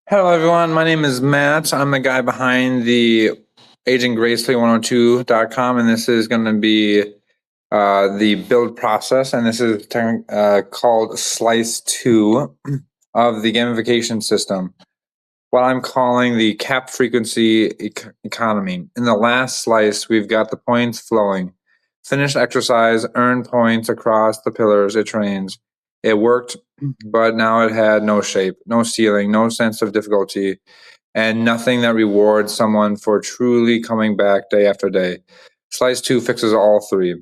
Hello, everyone. My name is Matt. I'm the guy behind the Aging Gracefully 102.com, and this is going to be the build process. And this is called Slice 2 of the gamification system, what I'm calling the cap frequency economy. In the last slice, we've got the points flowing. Finish exercise, earn points across the pillars it trains. It worked, but now it had no shape, no ceiling, no sense of difficulty, and nothing that rewards someone for truly coming back day after day. Slice 2 fixes all three.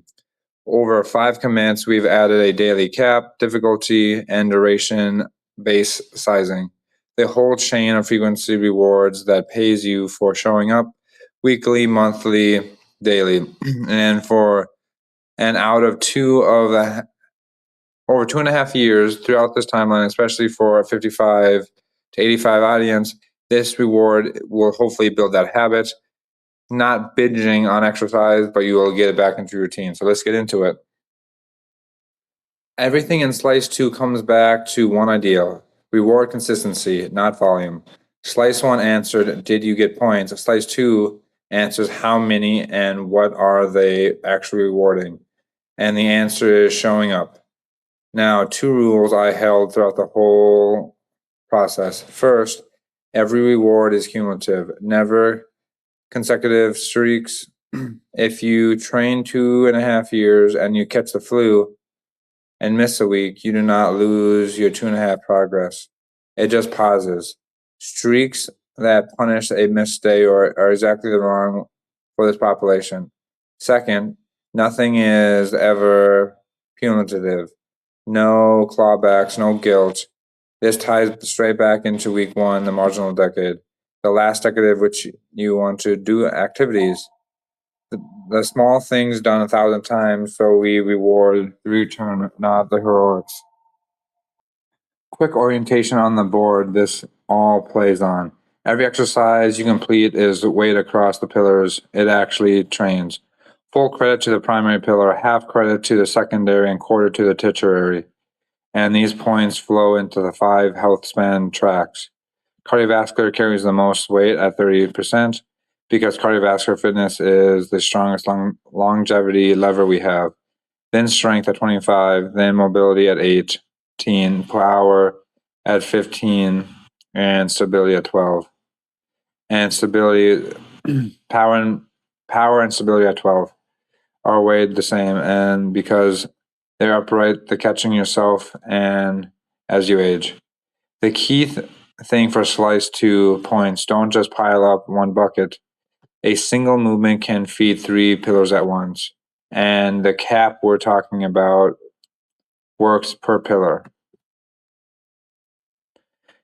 Over 5 commits, we've added a daily cap, difficulty, and duration base sizing. The whole chain of frequency rewards that pays you for showing up weekly, monthly, daily. And out of over 2.5 years throughout this timeline, especially for a 55 to 85 audience, this reward will hopefully build that habit, not binging on exercise, but you will get it back into your routine. So let's get into it. Everything in Slice 2 comes back to one idea: reward consistency, not volume. Slice 1 answered, did you get points? Slice 2 answers, how many and what are they actually rewarding? And the answer is showing up. Now, 2 rules I held throughout the whole process. First, every reward is cumulative, never consecutive streaks. If you train 2.5 years and you catch the flu and miss a week, you do not lose your 2.5 progress. It just pauses. Streaks that punish a missed day are exactly the wrong for this population. Second, nothing is ever punitive. No clawbacks, no guilt. This ties straight back into week 1, the marginal decade, the last decade of which you want to do activities. The small things done 1,000 times, so we reward the return, not the heroics. Quick orientation on the board this all plays on. Every exercise you complete is weighed across the pillars it actually trains. Full credit to the primary pillar, half credit to the secondary, and quarter to the tertiary. And these points flow into the 5 health span tracks. Cardiovascular carries the most weight at 38% because cardiovascular fitness is the strongest longevity lever we have. Then strength at 25, then mobility at 18, power at 15, and stability at 12. And stability, power and stability at 12 are weighed the same, and because they're upright, the catching yourself and as you age. The key thing for Slice 2 points: don't just pile up one bucket. A single movement can feed 3 pillars at once. And the cap we're talking about works per pillar.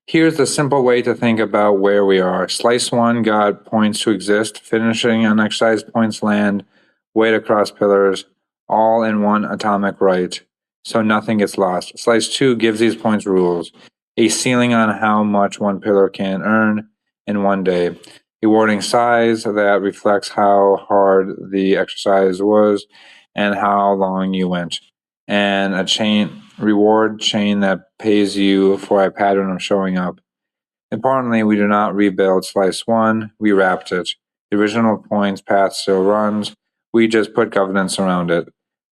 Here's the simple way to think about where we are. Slice 1 got points to exist, finishing on exercise points land, weight across pillars, all in one atomic right, so nothing gets lost. Slice 2 gives these points rules: a ceiling on how much one pillar can earn in one day, rewarding size that reflects how hard the exercise was and how long you went, and a reward chain that pays you for a pattern of showing up. Importantly, we do not rebuild Slice 1, we wrapped it. The original points path still runs, we just put governance around it.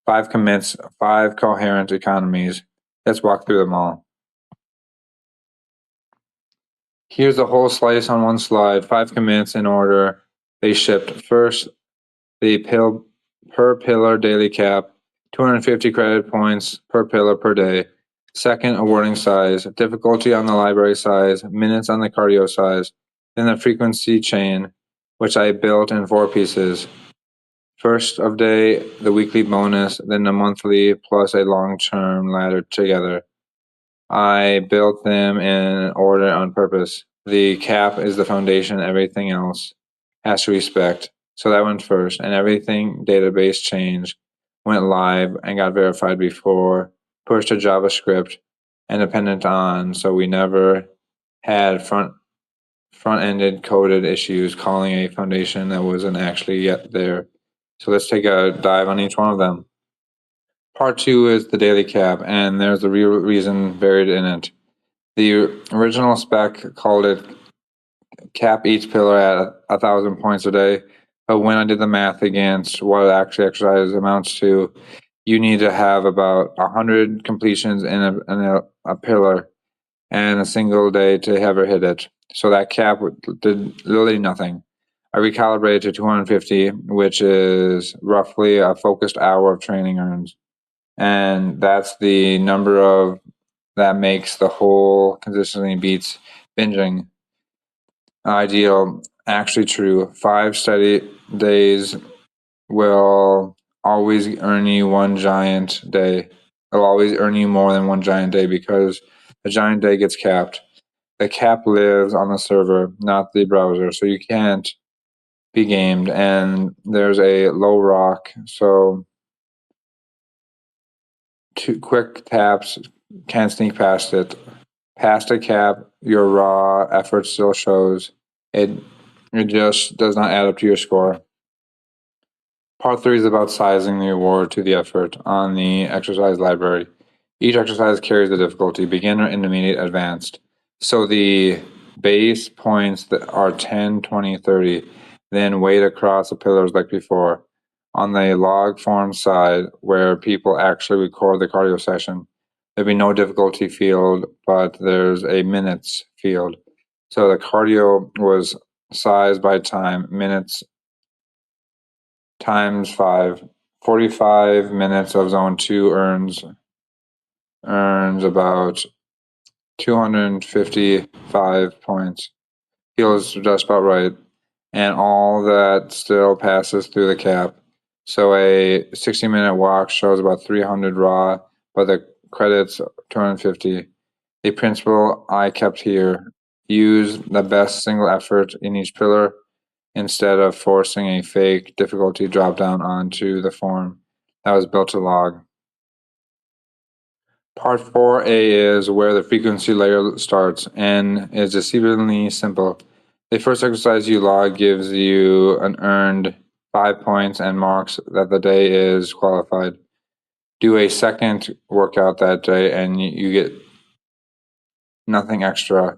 5 commits, 5 coherent economies. Let's walk through them all. Here's the whole slice on one slide. 5 commits in order they shipped. First, the per pillar daily cap, 250 credit points per pillar per day. Second, awarding size, difficulty on the library size, minutes on the cardio size. Then the frequency chain, which I built in 4 pieces. First of day, the weekly bonus, then the monthly plus a long-term ladder together. I built them in order on purpose. The cap is the foundation, everything else has to respect. So that went first, and everything database change went live and got verified before, pushed to JavaScript and dependent on, so we never had front-ended coded issues calling a foundation that wasn't actually yet there. So let's take a dive on each one of them. Part 2 is the daily cap, and there's the real reason buried in it. The original spec called it cap each pillar at 1,000 points a day, but when I did the math against what actually exercise amounts to, you need to have about 100 completions in a pillar and a single day to ever hit it. So that cap did literally nothing. I recalibrated to 250, which is roughly a focused hour of training earns. And that's the number of that makes the whole consistently beats binging ideal actually true. 5 steady days will always earn you one giant day. It'll always earn you more than one giant day because a giant day gets capped. The cap lives on the server, not the browser, so you can't be gamed. And there's a low rock, so 2 quick taps can't sneak past it. Past a cap, your raw effort still shows. It just does not add up to your score. Part 3 is about sizing the reward to the effort on the exercise library. Each exercise carries the difficulty, beginner, intermediate, advanced. So the base points that are 10, 20, 30, then weight across the pillars like before. On the log form side, where people actually record the cardio session, there'll be no difficulty field, but there's a minutes field. So the cardio was sized by time, minutes times 5. 45 minutes of zone 2 earns about 255 points. Feels just about right. And all that still passes through the cap. So a 60-minute walk shows about 300 raw, but the credits 250. A principle I kept here: use the best single effort in each pillar instead of forcing a fake difficulty drop down onto the form that was built to log. Part 4A is where the frequency layer starts and is deceivingly simple. The first exercise you log gives you an earned 5 points and marks that the day is qualified. Do a second workout that day and you get nothing extra,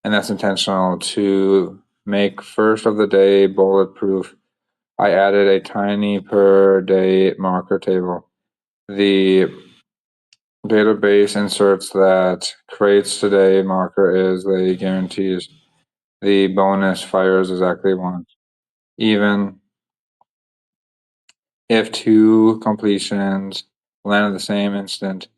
and that's intentional. To make first of the day bulletproof, I added a tiny per day marker table. The database inserts that creates today marker is the guarantees. The bonus fires exactly once. Even if 2 completions land at the same instant,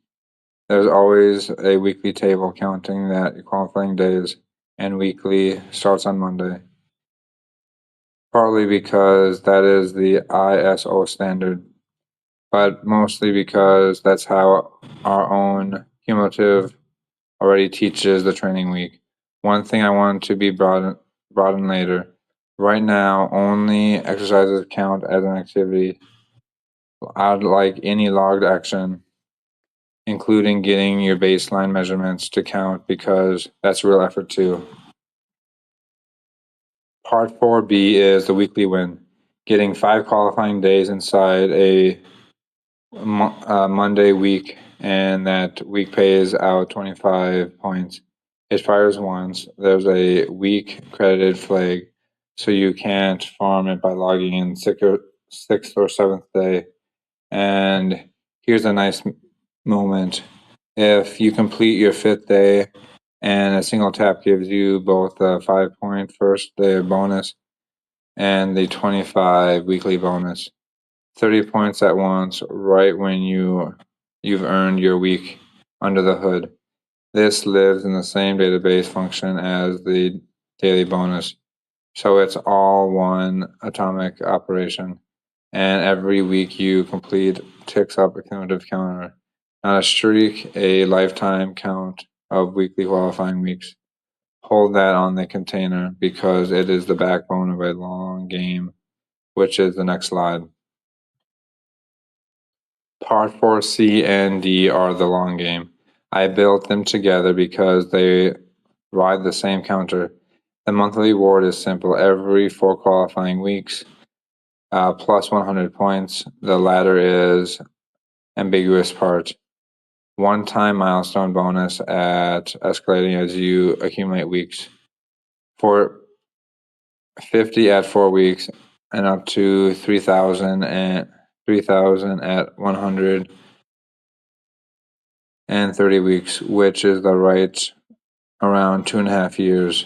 there's always a weekly table counting that qualifying days, and weekly starts on Monday. Partly because that is the ISO standard, but mostly because that's how our own cumulative already teaches the training week. One thing I want to be brought in later. Right now, only exercises count as an activity. I'd like any logged action, including getting your baseline measurements to count because that's real effort too. Part 4B is the weekly win. Getting 5 qualifying days inside a Monday week, and that week pays out 25 points. It fires once. There's a week credited flag, so you can't farm it by logging in 6th or 7th day. And here's a nice moment. If you complete your 5th day and a single tap gives you both a 5-point first day bonus and the 25 weekly bonus. 30 points at once, right when you've earned your week under the hood. This lives in the same database function as the daily bonus, so it's all one atomic operation. And every week you complete ticks up a cumulative counter, not a streak, a lifetime count of weekly qualifying weeks. Hold that on the container because it is the backbone of a long game, which is the next slide. Part 4C and D are the long game. I built them together because they ride the same counter. The monthly reward is simple. Every 4 qualifying weeks, plus 100 points. The latter is ambiguous part. one-time milestone bonus at escalating as you accumulate weeks. For 50 at 4 weeks and up to 3,000 at 130 weeks, which is the right around 2.5 years.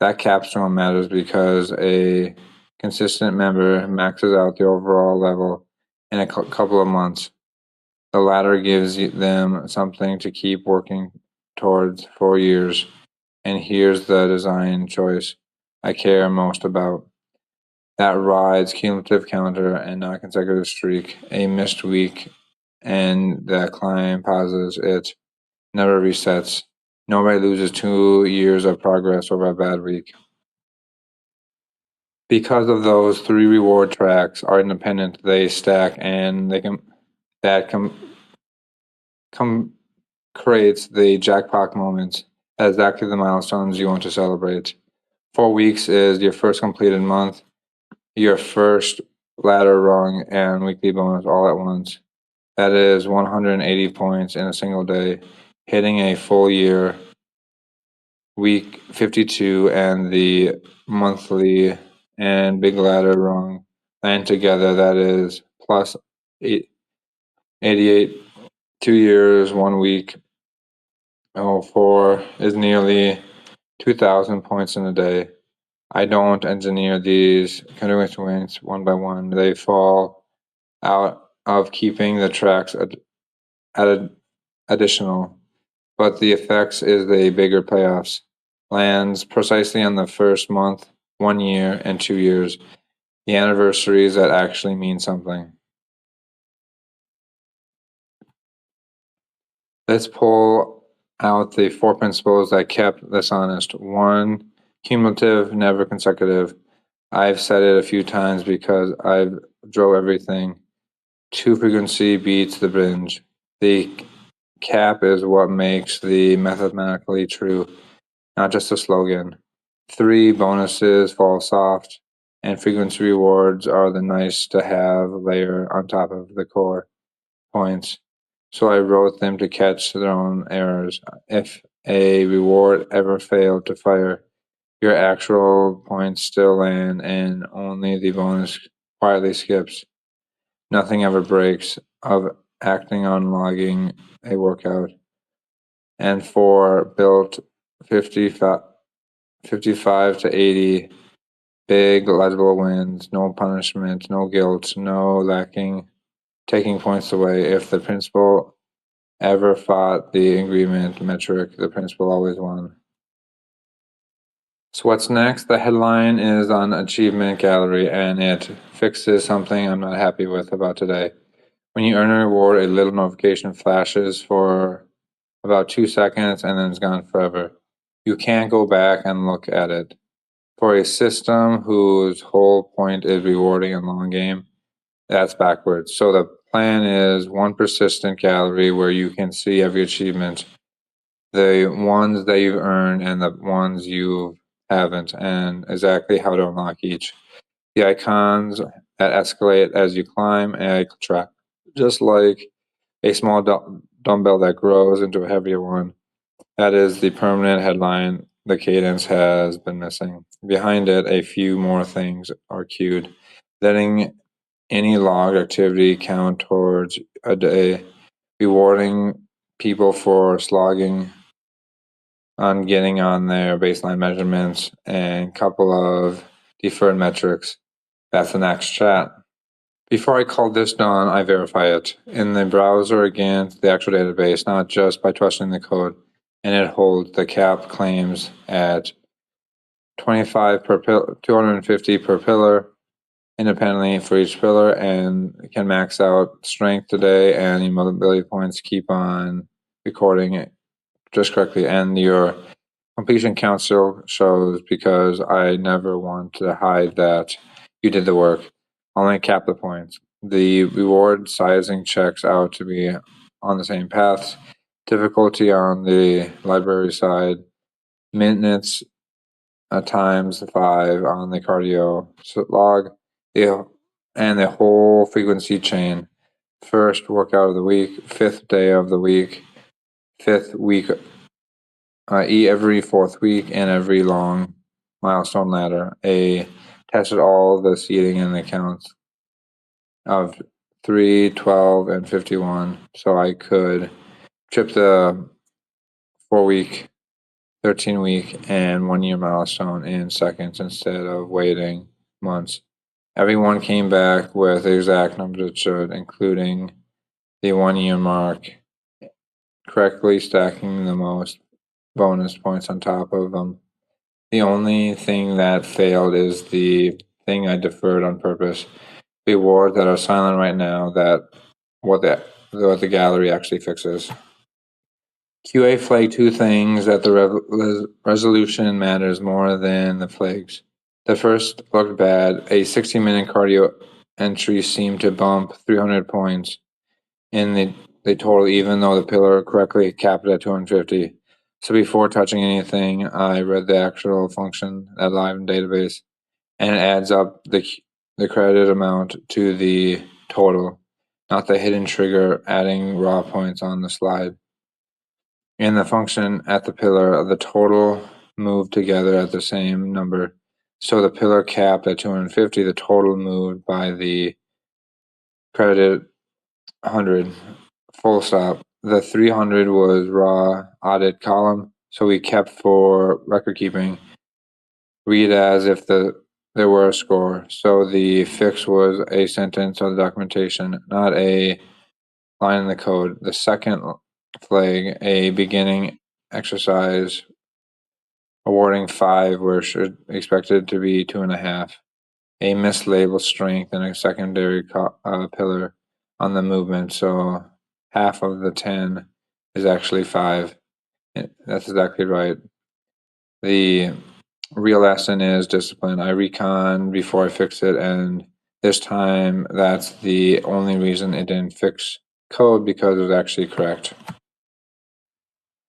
That capstone matters because a consistent member maxes out the overall level in a couple of months. The latter gives them something to keep working towards for years. And here's the design choice I care most about. That rides cumulative counter and not consecutive streak. A missed week and that climb pauses it. Never resets. Nobody loses 2 years of progress over a bad week. Because of those three reward tracks are independent, they stack and creates the jackpot moments, exactly the milestones you want to celebrate. 4 weeks is your first completed month, your first ladder rung, and weekly bonus all at once. That is 180 points in a single day, hitting a full year, week 52, and the monthly and big ladder rung land together. That is plus 88, 2 years, 1 week. 4 is nearly 2,000 points in a day. I don't engineer these continuous wins one by one. They fall out of keeping the tracks additional, but the effects is the bigger payoffs. Lands precisely on the first month, 1 year, and 2 years. The anniversaries that actually mean something. Let's pull out the 4 principles that kept this honest. 1, cumulative, never consecutive. I've said it a few times because I've drove everything. 2, frequency beats the binge. The cap is what makes the mathematically true, not just a slogan. 3, bonuses fall soft, and frequency rewards are the nice to have layer on top of the core points. So I wrote them to catch their own errors. If a reward ever failed to fire, your actual points still land and only the bonus quietly skips. Nothing ever breaks of acting on logging a workout. And 4, built 55 to 80 big legible wins, no punishment, no guilt, no lacking, taking points away. If the principal ever fought the agreement metric, the principal always won. So what's next? The headline is on Achievement Gallery, and it fixes something I'm not happy with about today. When you earn a reward, a little notification flashes for about 2 seconds and then it's gone forever. You can't go back and look at it. For a system whose whole point is rewarding a long game, that's backwards. So the plan is one persistent gallery where you can see every achievement, the ones that you've earned and the ones you haven't, and exactly how to unlock each. The icons that escalate as you climb and track, just like a small dumbbell that grows into a heavier one. That is the permanent headline the cadence has been missing. Behind it, a few more things are cued, letting any log activity count towards a day, rewarding people for slogging on getting on their baseline measurements, and couple of deferred metrics. That's the next chat. Before I call this done, I verify it in the browser against the actual database, not just by trusting the code. And it holds the cap claims at 25 per 250 per pillar, independently for each pillar, and can max out strength today, and your mobility points keep on recording it just correctly. And your completion count still shows because I never want to hide that you did the work. Only cap the points. The reward sizing checks out to be on the same paths. Difficulty on the library side, minutes times 5 on the cardio log, and the whole frequency chain. First workout of the week, 5th day of the week, fifth week, every fourth week, and every long milestone ladder. Tested all the seating and the counts of 3, 12, and 51, so I could trip the 4-week, 13-week, and 1-year milestone in seconds instead of waiting months. Everyone came back with the exact numbers it should, including the 1-year mark, correctly stacking the most bonus points on top of them. The only thing that failed is the thing I deferred on purpose. The awards that are silent right now, what the gallery actually fixes. QA flagged two things that the resolution matters more than the flags. The first looked bad. A 60-minute cardio entry seemed to bump 300 points in the total, even though the pillar correctly capped it at 250. So before touching anything, I read the actual function that live in database, and it adds up the credit amount to the total, not the hidden trigger adding raw points on the slide. In the function at the pillar, the total moved together at the same number. So the pillar capped at 250, the total moved by the credited 100, full stop. The 300 was raw audit column, so we kept for record keeping. Read as if there were a score. So the fix was a sentence of the documentation, not a line in the code. The second flag, a beginning exercise awarding 5 where should expected to be 2.5. A mislabeled strength and a secondary pillar on the movement, so half of the 10 is actually 5. That's exactly right. The real lesson is discipline. I recon before I fix it, and this time that's the only reason it didn't fix code, because it was actually correct.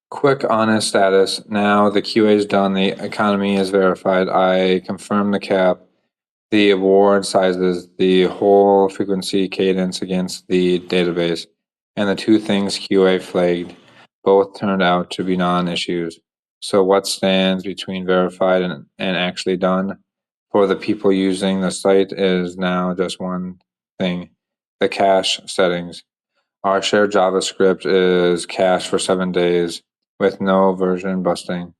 Quick honest status. Now the QA is done, the economy is verified. I confirmed the cap, the award sizes, the whole frequency cadence against the database, and the two things QA flagged both turned out to be non-issues. So what stands between verified and actually done for the people using the site is now just one thing: the cache settings. Our shared JavaScript is cached for 7 days with no version busting.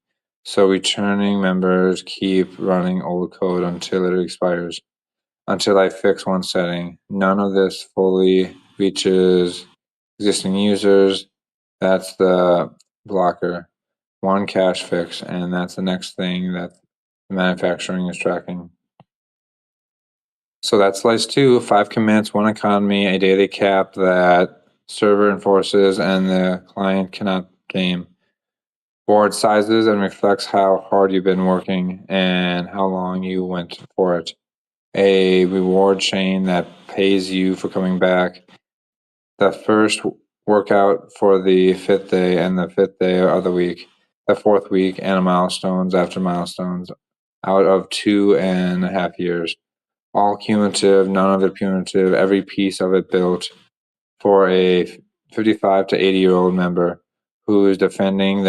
So returning members keep running old code until it expires. Until I fix one setting. None of this fully reaches existing users. That's the blocker. One cache fix, and that's the next thing that the manufacturing is tracking. So that's slice 2, 5 commits, 1 economy, a daily cap that server enforces and the client cannot game. Board sizes and reflects how hard you've been working and how long you went for it. A reward chain that pays you for coming back. The first workout for the 5th day and the 5th day of the week. The 4th week and milestones after milestones out of 2.5 years. All cumulative, none of it punitive, every piece of it built for a 55 to 80-year-old member who is defending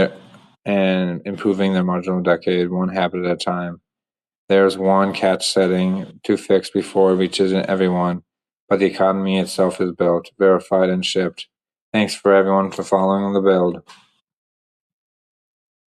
and improving their marginal decade one habit at a time. There's one catch setting to fix before it reaches everyone, but the economy itself is built, verified, and shipped. Thanks for everyone for following the build.